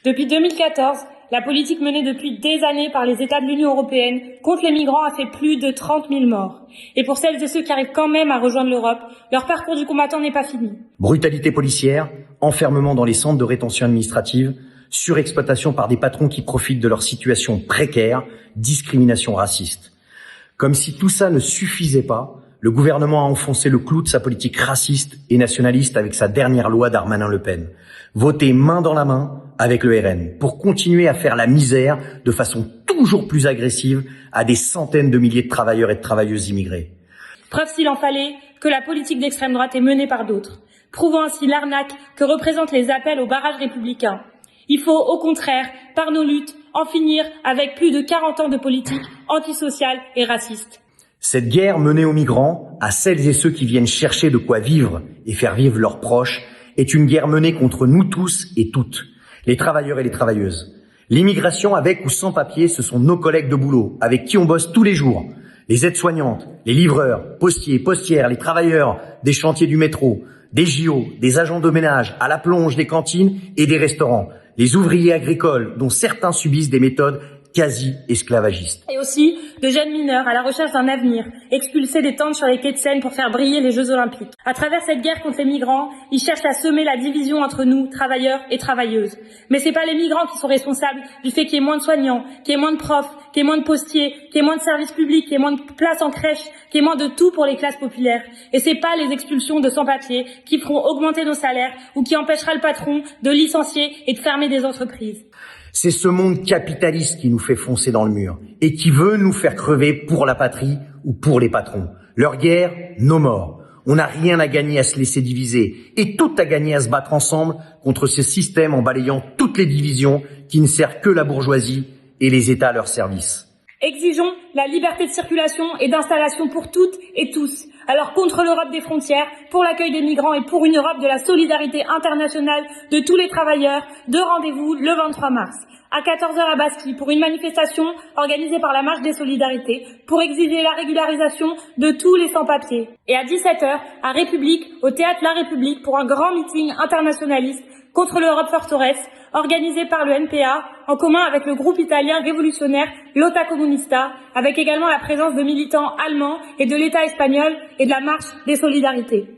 Depuis 2014, la politique menée depuis des années par les États de l'Union européenne contre les migrants a fait plus de 30 000 morts. Et pour celles et ceux qui arrivent quand même à rejoindre l'Europe, leur parcours du combattant n'est pas fini. Brutalité policière, enfermement dans les centres de rétention administrative, surexploitation par des patrons qui profitent de leur situation précaire, discrimination raciste. Comme si tout ça ne suffisait pas, le gouvernement a enfoncé le clou de sa politique raciste et nationaliste avec sa dernière loi Darmanin-Le Pen, votée main dans la main avec le RN, pour continuer à faire la misère de façon toujours plus agressive à des centaines de milliers de travailleurs et de travailleuses immigrés. Preuve s'il en fallait que la politique d'extrême droite est menée par d'autres, prouvant ainsi l'arnaque que représentent les appels au barrage républicain. Il faut, au contraire, par nos luttes, en finir avec plus de 40 ans de politique antisociale et raciste. Cette guerre menée aux migrants, à celles et ceux qui viennent chercher de quoi vivre et faire vivre leurs proches, est une guerre menée contre nous tous et toutes, les travailleurs et les travailleuses. L'immigration avec ou sans papier, ce sont nos collègues de boulot, avec qui on bosse tous les jours. Les aides-soignantes, les livreurs, postiers, postières, les travailleurs des chantiers du métro, des JO, des agents de ménage, à la plonge des cantines et des restaurants, les ouvriers agricoles dont certains subissent des méthodes quasi-esclavagistes. Et aussi de jeunes mineurs à la recherche d'un avenir, expulsés des tentes sur les quais de Seine pour faire briller les Jeux Olympiques. À travers cette guerre contre les migrants, ils cherchent à semer la division entre nous, travailleurs et travailleuses. Mais c'est pas les migrants qui sont responsables du fait qu'il y ait moins de soignants, qu'il y ait moins de profs, qu'il y ait moins de postiers, qu'il y ait moins de services publics, qu'il y ait moins de places en crèche, qu'il y ait moins de tout pour les classes populaires. Et c'est pas les expulsions de sans-papiers qui feront augmenter nos salaires ou qui empêchera le patron de licencier et de fermer des entreprises. C'est ce monde capitaliste qui nous fait foncer dans le mur et qui veut nous faire crever pour la patrie ou pour les patrons. Leur guerre, nos morts. On n'a rien à gagner à se laisser diviser et tout à gagner à se battre ensemble contre ce système en balayant toutes les divisions qui ne servent que la bourgeoisie et les États à leur service. Exigeons la liberté de circulation et d'installation pour toutes et tous. Alors contre l'Europe des frontières, pour l'accueil des migrants et pour une Europe de la solidarité internationale de tous les travailleurs, de rendez-vous le 23 mars. À 14h à Bastille pour une manifestation organisée par la Marche des Solidarités pour exiger la régularisation de tous les sans-papiers. Et à 17h à République, au Théâtre La République pour un grand meeting internationaliste contre l'Europe forteresse organisé par le NPA en commun avec le groupe italien révolutionnaire Lotta Comunista, avec également la présence de militants allemands et de l'État espagnol et de la Marche des Solidarités.